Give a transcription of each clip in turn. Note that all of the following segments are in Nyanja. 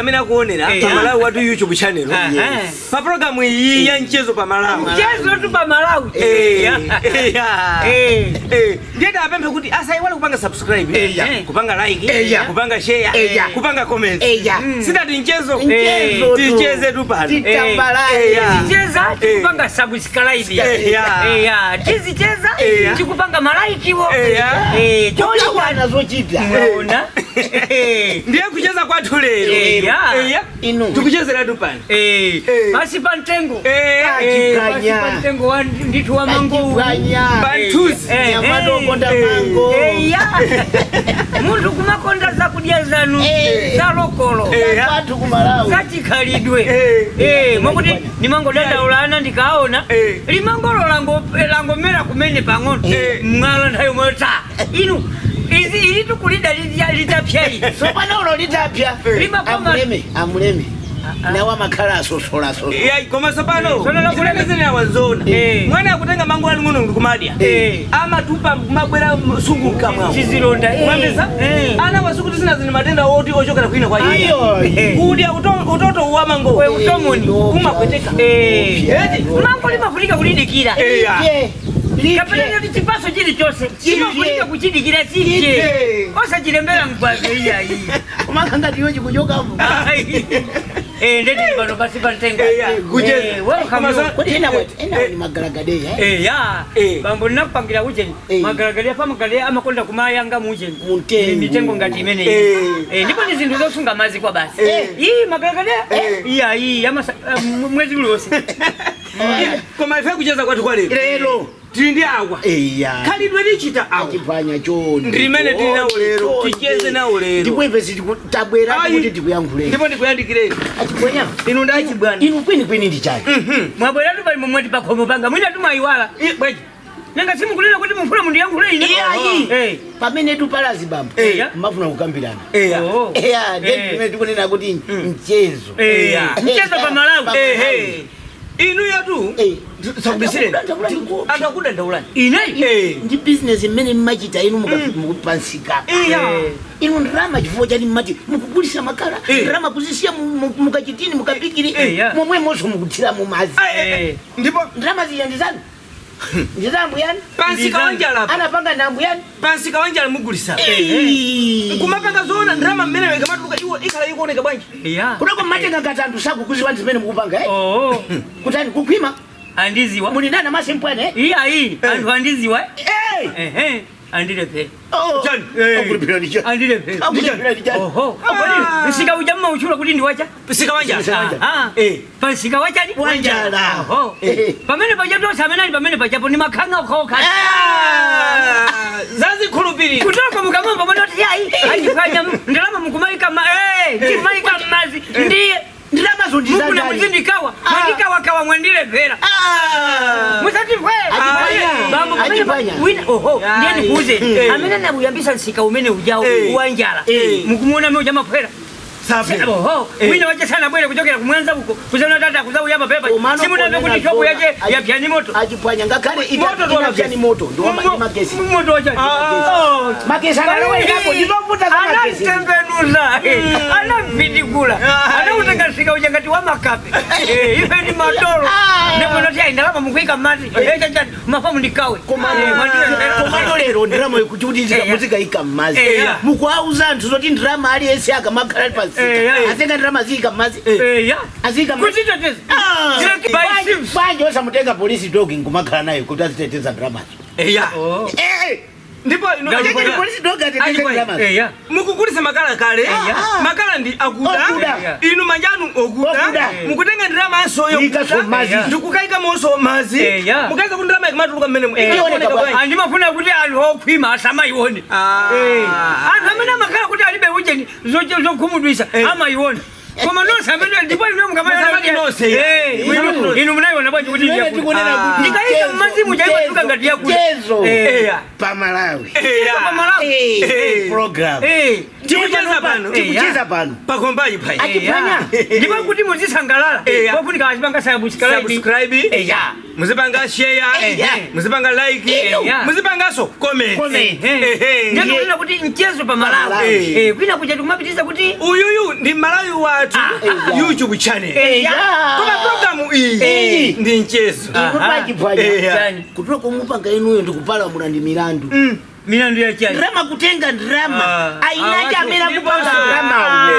amene akuonera pa Malawi watu YouTube channel pa program iyi ya Nchezo pa Malawi Nchezo tu pa Malawi ndiye apemphe kuti asaiwale kupanga subscribe kupanga like kupanga share kupanga comment sidati Nchezo ticheze tu pano ticheza kupanga subscribe tizicheza tikupanga malaiki wo choli wanazochita unaona ndiye kucheza kwathu lero tukuchezera tu pano basi pantengo pantengo nditu wa mango bantuzi yamatonda mango muntu kumakonda za kudya zanu za lokolo watu kumalawi kachikhalidwe mwakuti nimango dadaulana ndikaona limangolo lango mera kumene pang'ono mng'ala nthayo mweta inu izi ili tukulida litapyai sopana ulo litapya amuleme nawa makhala asosola koma sopano kulekezera wanzona mwana akutenga mango ali muno ndikumadya amatupa mabwera sungu kamwa chizilonda mwambeza ana wasukuti sina zini matenda oti ochokera kwina kwa iye kudya utoto uwa mango we utomoni kumakweteka mango limafurika kulidikira kapena ndi chipaso chili chose chimafurika kuchidikira chiche osachilembera mgwazo iyayi umakanga tiyochi kuchokamu ndeti bano basi pantengo kodi ena ni magaragade bambo nakupangira ucheni magaragade pa magaragade amakonda kumayanga mucheni mitengo ngati imene ndipo ni zinthu zosunga mazi kwa basi iyi magaragade iyayi mwezi uliwose koma ife kucheza kwathu kwa lero tindi agwa khalidwe lichita agwa chipanya choni ndimene tili nawo lero ticheze nawo lero ndipo ife sitabwera kuti tikuyankhule ndipo ndikuyandikireni achipanya inu ndachibwana inu kwini ndi chani mwabwera tu pali momwe pakhomo panga mwina tumayiwala bwaji nanga simukunena kuti mufuna mundiyankhule ine pamene tupalazi bambo mafuna kukambirana ndimene tikunena kuti Nchezo Nchezo pa Malawi inu yatu sakubisire atakuda ndaulani ine ndi business imene mmachita inu mukupansika inu ndrama chifukwa chati mmati mukugulisa makala ndrama kuzisiya mukachitini mukapikiri momwe monso mukuthira mu mazi ndipo ndrama ziyandizani ndizambu yani pansika wanjala anapanga nambu yani pansika wanjala mugulisa kumapanga zona ndrama mmene wekamatuka iwo ikhala ikuoneka bwanji kudoko mmatenga katandu saku kuziwa ndimene mukupanga kutani kukwima andiziwa mulindana masempwane iyayi anthu andiziwa andile nsika ujamma uchula kuti ndiwacha sika wanjala pansika wachani wanjala pamene pachatosa amenani pamene pachapo ni makhanga khoka zazi khulupiri kutoko mukamamba mwana kuti yayi achifanya ndalama mukumaika chimaika mazi ndiye ndilama zondizadani mukuna muzindikawa kawa mwendile vera musati fwe bambo achipanya wina ndiye nikuuze amene nabuyambisa nsika umene ujao uwanjala mukumuona mwe ujama fwera wina wache sana bwele kuchokera kumwanza huko kuzana tata kuzau yapa pepa simu nave kuti shopu yake ya piani moto achipanya ngakale ina piani moto ndo makesi moto wacha makesi anawe hapo ndizovuta za makesi anatembenuza anamvidikula anautengashika ujangati wa makape ife ni madoro ndipo notia indalama mukuika mazi mafamu ndikawe komando lero ndirama yekuchutizika muzika ika mazi mukuauza nthu zoti ndirama ali esi akamakhala pasi asenga ndirama zika mazi azika mazi kuziteteza banje osamutenga polisi dogi ngumakhala nayo kuti aziteteza ndirama ndipo polisi dogi ateteza ndirama mukugulisa makala kale makala ndi akuda inu manjanu okuda mukutenga ndirama asoyo ndikukaika monso mazi mukaika kuti ndirama ikamatuluka mmene andimafuna kuti anthu okhwima asamayione anthu amene amakhala kuti alibe ujeni zokhumudwisa amayione koma nonse amene ndipo inu mukamayiona inu munaiona bwanji kuti ndikaika Ika mazimu jaiwa tuka ngati ya kule. Nchezo. Pa Malawi. Pa Malawi. Program. Tikucheza pano. Pakombaji pai. Achipanya. Ndipo kuti muzisangalala. Kwafunika wachipanga subscribe. Muzipanga share. Muzipanga like. Muzipangaso comment. Ndio kuna kuti Nchezo pa Malawi. Kwina kuja tukumapitiza kuti uyuyu ndi Malawi watu YouTube channel. Kuna program iyi ndi Nchezo. Kutoka kumupanga inuyo ndikupala mulandi milandu. Milandu ya chani. Drama kutenga drama. Ainaja amena kupanga drama.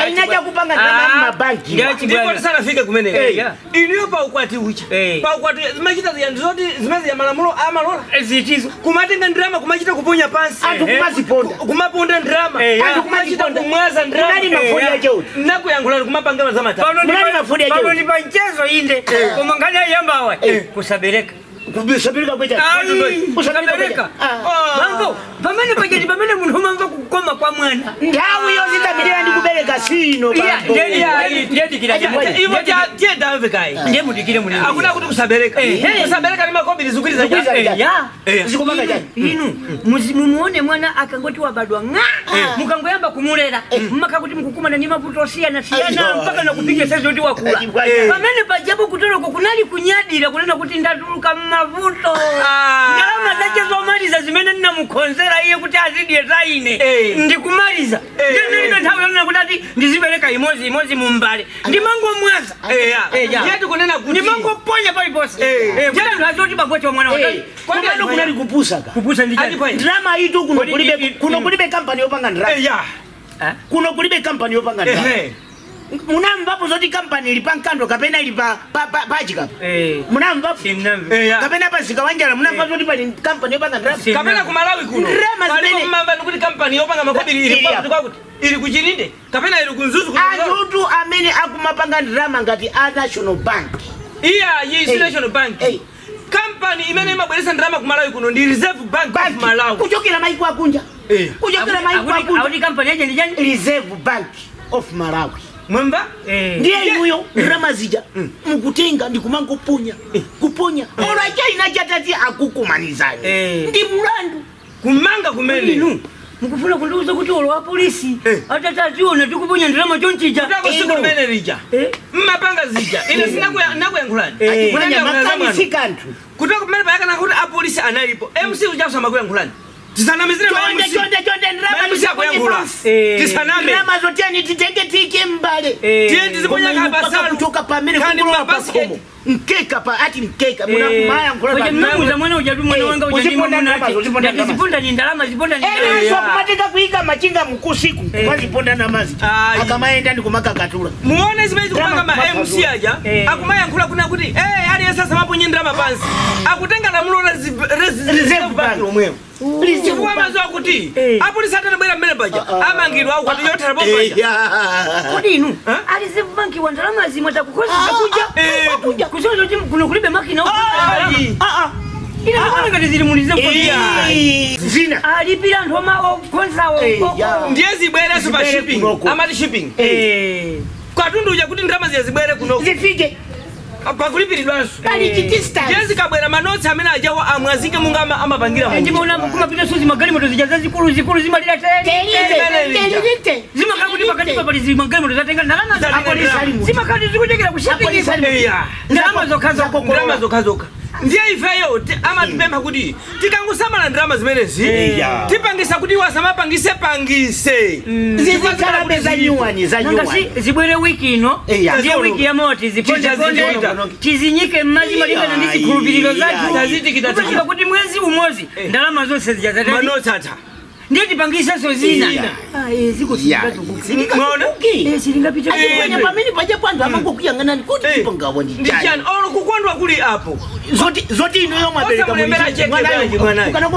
Ainaja kupanga drama mabanki. Ndipo sana fika kumeneka. Iniyo pa ukwati uchi. Pa ukwati zimachita ziyandizoti zimazi ya malamulo amalola. Zitizo. Kumatenga drama kumachita kuponya pansi. Atu kumaziponda. Kumaponda drama. Atu kumachita kumwaza drama. Nani mafodi ya jauti. Naku yangulani kumapanga mazama ta. Nani mafodi ya jauti. Pano nipa Nchezo inde. Kumanganya yamba wa. Kusabireka. Kubisabirika kwecha. Kusabirika. Bango, pamene pajeti pamene munhu mamva kukoma kwa mwana. Ndawi yozita milira ndikubereka sino bambo. Ndiyeti kila jana. Ivo tie dawe kai. Ndiye mudikire muli. Akuna kuti kusabirika. Kusabirika ni makobi lizukuriza Zikubanga jani. Inu, mumuone mwana akangoti wabadwa nga. Mukangoyamba kumulera. Maka kuti mkukumana ni mavuto siyana mpaka na kupiga sasa oti wakula. Pamene pajabu kutoro kunali kunyadira kunena kuti ndatuluka mavuto. Ndalama zache zomaliza zimene ninamukonzera iye kuti azidi etaine. Ndikumaliza. Ndino nthawi yona kuti ndizibereka imozi mumbale. Ndimango mwaza. Yetu kunena kuti ndimango ponya pali pose. Kuti ndazoti bagwecho mwana watani. Kwani kunali kupusa ka. Kupusa ndijani. Drama itu kuno kulibe company yopanga drama. Kuno kulibe company yopanga drama. Munamvapo zoti company ilipa nkando kapena ilipa pachika. Munamvapo. Kapena pasika wanjala munamvapo zoti pali company yopanga drama. Kapena kumalawi kuno. Pali kumamba nukuti company yopanga makobiri ilipa kuti ili kuchirinde. Kapena ili kunzuzu kuno. Azutu amene akumapanga drama ngati a National Bank. Iya, National Bank. Company imene imabweresa ndalama ku Malawi kuno ndi Reserve Bank of Malawi. Kuchokera maiko akunja. Kuchokera maiko akunja. Audi company yake ndi jani? Reserve Bank of Malawi. Mwamba? Ndiye inuyo drama zija. Mukutenga ndikumango kuponya. Ora chaina chatati akukumanizani. Ndi mulandu. Kumanga kumene. Mukufuna kunduza kuti olo wa polisi atataziona tikuponya ndalama chonchija takusiku limene lija mmapanga zija ine sinakuyankhulani makanifikantu kutoka kumene payakana kuti apolisi analipo MC uchasama kuyankhulani tisanamizire chonde drama zoteni titenge mbale tiye tiziponya kabasalu kutoka pamene kukulola pasomo mkeka pa ati mkeka muna kumaya nkulaba mwana mwana ujadu mwana wanga ujadima mwana ziponda ni ndalama ziponda ni so kumatika kuika machinga mkusiku waziponda na mazi akamaenda ndi kumaka katula muone zimezi kumanga ma MC aja akumaya nkula kuna kuti ali sasa maponye ndalama pansi akutenga na mulo reserve bank omwewo Kuwamazo kuti apolisi atanabwera mbele paja amangirwa au kuti yotara bopaja kodi inu ali reserve bank wa ndalama zimwe takukosa kuja kuzozo kuno kulibe makina ina kama ngati zili mulize kwa zina alipira ndoma konzawo ndiye zibwere super shipping amati shipping kwatundu uja kuti ndalama zibwere kuno zifike pakulipiridwanso ali chitista jezi kabwera manotsi amene ajawa amwazike mungama amapangira mu ndipo unamukuma pita suzi magari moto zijaza zikulu zimalira telite zimakhala kuti pakati pali zimagari moto zatenga ndalama za apolisi zimakhala zikuchekera ku shipping ndalama zokhazoka ndiye ifeyo amatipempha kuti tikangusamala ndalama zimenezi tipangisa kuti wasamapangise zizikhala zanyuwani zibwere wiki ino ndiye wiki ya moti ziponde tizinyike mmazi malingana ndi zikhulupiriro zathu kuti mwezi umozi ndalama zonse zijazatenga manotsi atha ndiye tipangisa so zina ziko mwaona silingapita kwenye pamene paja kwanza amangokuyang'anani kuti tipangawo ndi chani olo kukondwa kuli apo zoti ino yomwe abereka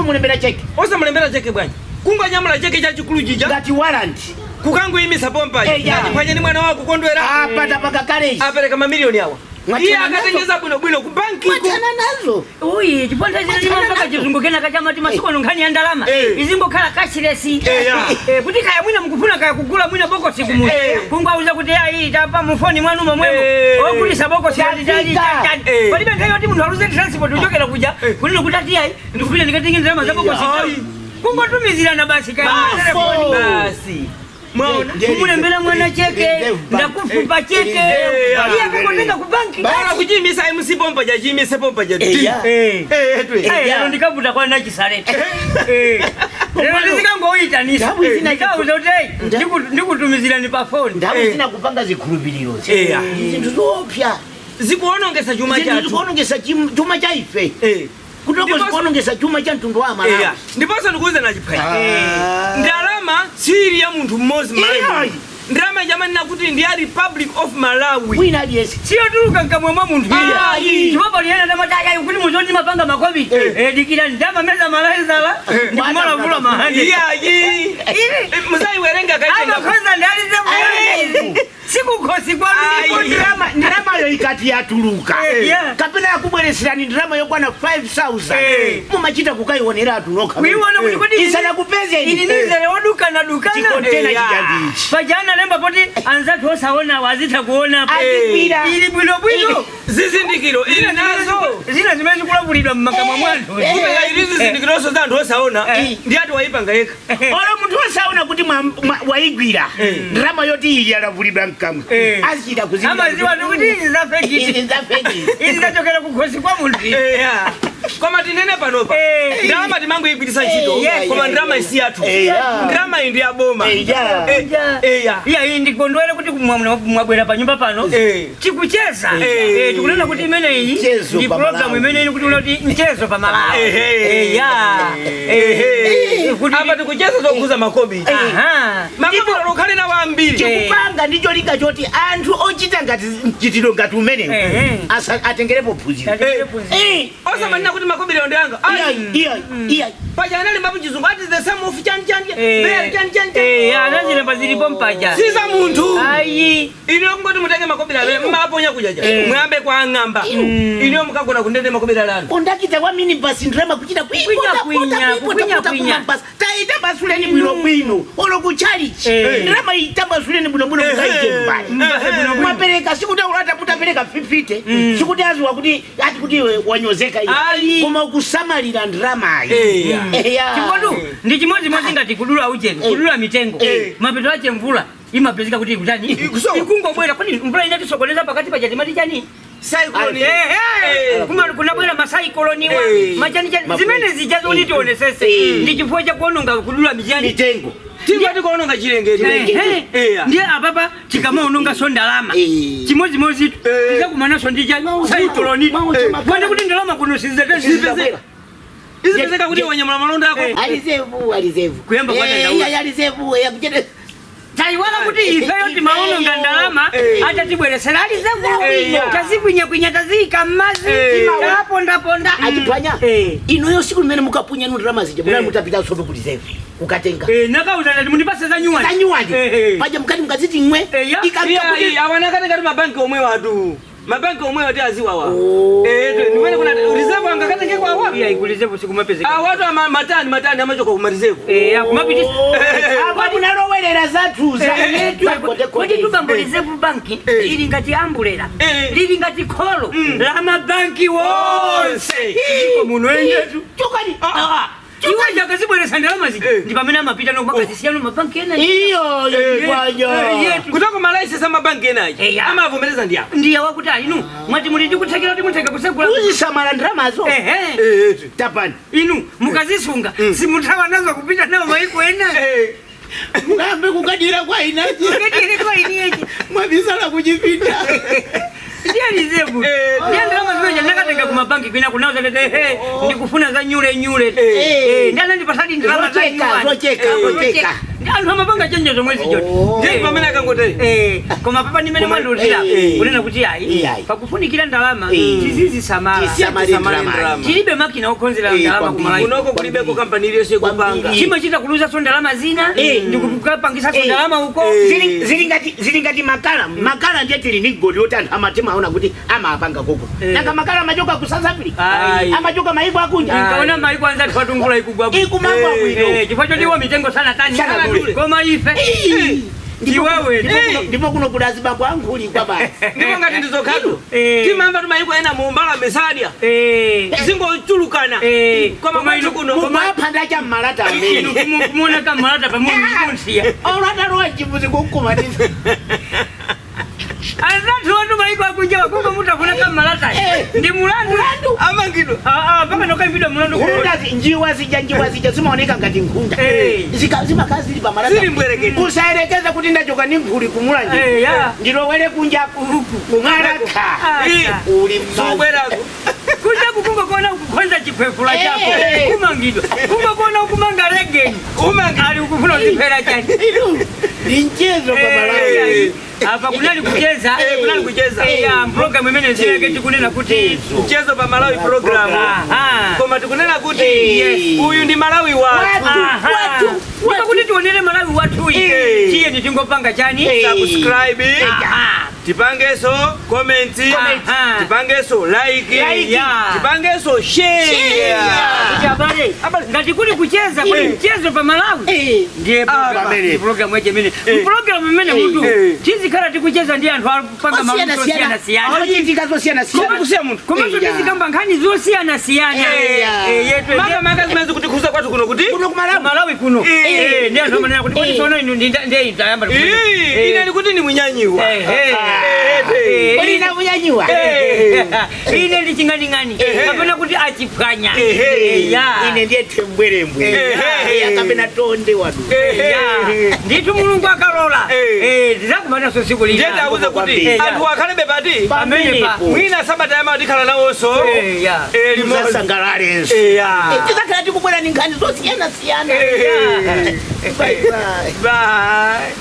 mulembera cheke osamulembera cheke bwanji kunganyamula cheke chachikulu chija ngati warrant kukangoyimisa pompaji panye ni mwana wako kukondwera apata pakakaleji apereka mamiliyoni awa Iye akatengeza bwino ku banki mwachana nazo uyi chiponda chino mpaka chizungukena kachamati masiko nkhani ya ndalama izingokhala cashless kuti kaya mwina mukufuna kaya kugula mwina bokosi kumu kungauza kuti ayi tapa mufoni mwanu momwemo okulisa bokosi ali palibe nthawi yoti munthu aluze transport uchokera kuja kunena kuti ati ayi ndikufuna ndikatenge ndalama za bokosi kungotumizirana basi kaya basi mwaona kumulembera mwana cheke ndakufupa cheke iye akakotenga ku banki bala kujimisa MC pompa ja jimise pompa ja lero ndikavuta kwa nachisalete lero ndizikangoita nisa ndikauza kuti ndikutumizirani pa phone ndawe zina kupanga zikhulupiriro zinthu zopya zikuonongesa chuma chatu zikuonongesa chuma cha ife kutoko zikuonongesa chuma cha mtundu wa Malawi ndiponso ndikuuze nachiphaya ndalama siri ya munthu mmozi Malawi ndalama jamani nakuti ndi ya Republic of Malawi wina aliyense siyo tuluka nkamwemwa munthu chipapa liyena ndamataya kuti muzoti mapanga makobi dikira ndama meza malaizala ndikumala vula mahandi musayiwerenga kaamakoza ndalize sikukhosi kwanu ndirama yo ikati yatuluka kapena yakubwereserani ndirama yokwana 5,000 mumachita kukayionera atunoka kuiona kuti kodi isana kupeze ini nizele wadukana chikontena chijandichi pajana lemba poti anzatu osaona wazita kuona ili bwino zizindikiro ili nazo zina zimezi kulabulidwa mmakamwa mwantu ili zizindikiro so zantu osaona ndi ati waipanga yeka olo munthu osaona kuti waigwira ndirama yoti ili yalavulidwa mkamwa azita kuzima amaziwa nukuti izi za fake izi zachokera kukhosi kwa munthu koma tinene panopa ndalama timango igwirisa ntchito koma ndalama isi yathu ndalama iyi ndi yaboma iyi ndikondwere kuti mwabwera pa nyumba pano tikucheza tikunena kuti imene iyi ndi programu imene ili kuti unati Nchezo pa Malawi apa tikucheza zokuza makobi makobi lokhalena wambiri tikupanga ndicho linga choti anthu ochita ngati mchitiro ngati umenewu atengerepo phunziro osamanina kuti makobi lero ndiyanga pajana limbapo chizungu ati the same of anazilemba zilipo mpaja siza munthu iniyo kungoti mutenge makobi lale mmaponya kujaja mwambe kwa ng'amba iniyo mukagona kundende makobi lalano undakita kwa mini basi ndirama kuchita kuinya taita basuleni bwino olo kuchalichi ndirama ita basuleni bwino kukaije mbali mwapereka sikuti ulata mutapereka 50 sikuti aziwa kuti ati kuti wanyozeka iyi koma ukusamalira ndirama ayi chikodu ndi chimodzimodzi ngati kudula ujeni kudula mitengo mapeto ache mvula imapezeka kuti ikutani ikungobwera kwani mvula inatisokoneza pakati pa chatimati chani cyclone kunabwera masaikoloni machani zimene zijazo kuti tionesese ndi chifukwa cha kuononga kudula mitengo tingati kuononga chilengedwe ndiye apapa tikamaononga so ndalama chimodzimodzi tizakumanaso ndi chani cyclone kwani kuti ndalama kuno sizipezeka izipezeka kuti wanyamula malonda ako alizevu kuyamba kwa alizevu yakuchete taiwala kuti ifeyo timaononga ndalama hata tibweresera alizevu tazikwinya tazika mmazi timawapondaponda achipanya inoyo siku limene mukapunya ndirama zija muna mutapita sobe kuti zevi ukatenga nakauza ndati mundipase zanyuwani paja mukati mukaziti mwe awanakati ngati mabanki omwe watu mabanki omwe wati aziwa wa ndimene kuna reserve anga katenge kwa wa ku reserve sikumapezeka watu matani amachoka ku reserve kumapitisa abadi nalowerera zathuza kuti tubambo reserve banki ili ngati ambulera lili ngati kholo la mabanki wonse iko muno enyetu chokani iwe jakazibweresa ndalama zija ndi pamene amapita nokumakazisiyano mabanki ena iyo kutoko malaisesi amabanki enaji amavomereza ndiya wakuti inu mwati muli ndikuthekera kuti mutheka kusegula uzisamala ndalamazo tapani inu mukazisunga simuthawa nazo kupita nawo maiko ena mukambe kukadira kwa inaji mwabisala kuchipita ndiye lizebu ndiye ndalama zimene ndakatenga kumabanki kwina kunauza tete ndikufuna za nyule ndiye anandipasadi ndalama za nyuwani zocheka Anthu amapanga chenjezo mwezi chote. Ndiye pamene akangote. Koma papa nimene mwandulira. Kunena kuti ayi. Pakufunikira ndalama tizizi samala. Tilibe makina okonzera ndalama kumalawi. Kunoko kulibeko kampani iliyose kupanga. Chimachita kuluza so ndalama zina ndikupangisa so ndalama huko. Zilingati makala ndiye tili ni goli oti anthu amatima aona kuti amapanga koko. Nanga makala machoka ku South Africa. Amachoka maiko akunja. Nikaona maiko anza twatungula ikugwa. Ikumagwa bwino. Chifacho ndiwo mitengo sana tani. Koma ife. Ndiwewe ndipo kuno kudaziba kwangu uli kwa basi. Ndipo ngati ndizokado. Timamba tumayiko ena mumbala mesadia. Zingo chulukana. Koma maino kuno. Koma panda cha malata ameni. Kumona kama malata pamoja mkunsia. Olata roa chibuzi kukumanisa. Azatu watu maiko akunja wakumba mutafuna kama malata. Ndi mulandu. Amangido. Paka noka video mulandu. Kukazi njiwa zija zimaoneka ngati nkunda. Zikazima kazi li pa malata. Zili mbwereketi. Usaelekeza kuti ndachoka ni mphuli kumulanje. Ndilo wele kunja kumalaka. Uli mbwerako. Kuja kukunga kuona kwanza chikwefula chako. Umangido. Kunga kuona ukumanga reggae. Ali ukufuna uzipera chani. Nchezo kwa Malawi. Hapa kunali kucheza. Kunali kucheza. Program imene zileketi kunena kuti Nchezo pa Malawi program. Koma tukunena kuti uyu ndi Malawi watu. Watu kuti tuonere Malawi watu iyi. Tiye nditingopanga chani? Subscribe. Tipangeso comment. Tipangeso like. Tipangeso share. Habari. Ngati kuli kucheza kuli mchezo pa Malawi. Ndiye program yeje mene. Program mene mtu. Tizikhala tikucheza ndi anthu apanga maluso siyana siyana. Tizikazosiyana siyana. Kusiya munthu. Koma tizikamba nkhani zosiyana siyana. Yetu. Maka zimezo kuti kuza kwatu kuno kuti. Kuno Malawi kuno. Ndiye anthu amanena kuti kodi sono inu ndiye itayamba. Ine ndikuti ni munyanyiwa. Uli na munyanyiwa. Ine ndi ching'aning'ani. Kapena kuti achipwanya. Ine ndiye tembwerembwe. Akapena tonde wadu. Nditu Mulungu akalola. Ndizakumana so siku lina. Ndiye auze kuti anthu akhalebe pati. Pamene pa. Mwina sabata yama ndikhala nawonso. Muzasangalaleso. Tizakhala tikubwera ni nkhani zosiyana siyana. Bye.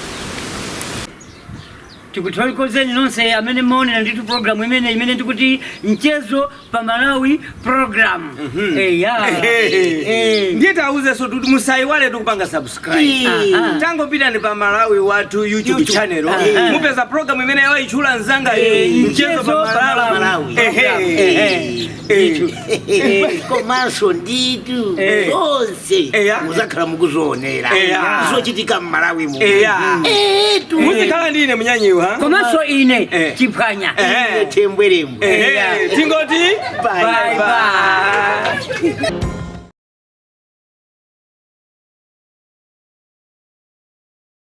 Tikuthokozeni nonse amene muonera nditu program imene ndikuti Nchezo pa Malawi program. Ndiye tauze so kuti musaiwale tukupanga subscribe. Tango pita ni pa Malawi watu YouTube channel. Mupeza program imene yawa ichula nzanga Nchezo pa Malawi. Komanso nditu onse muzakhala mukuzionera zochitika mu Malawi mu. Muzikhala ndine munyanyiwa. Komanso ine chipwanya. Tembwerembwe. Tingoti bye bye.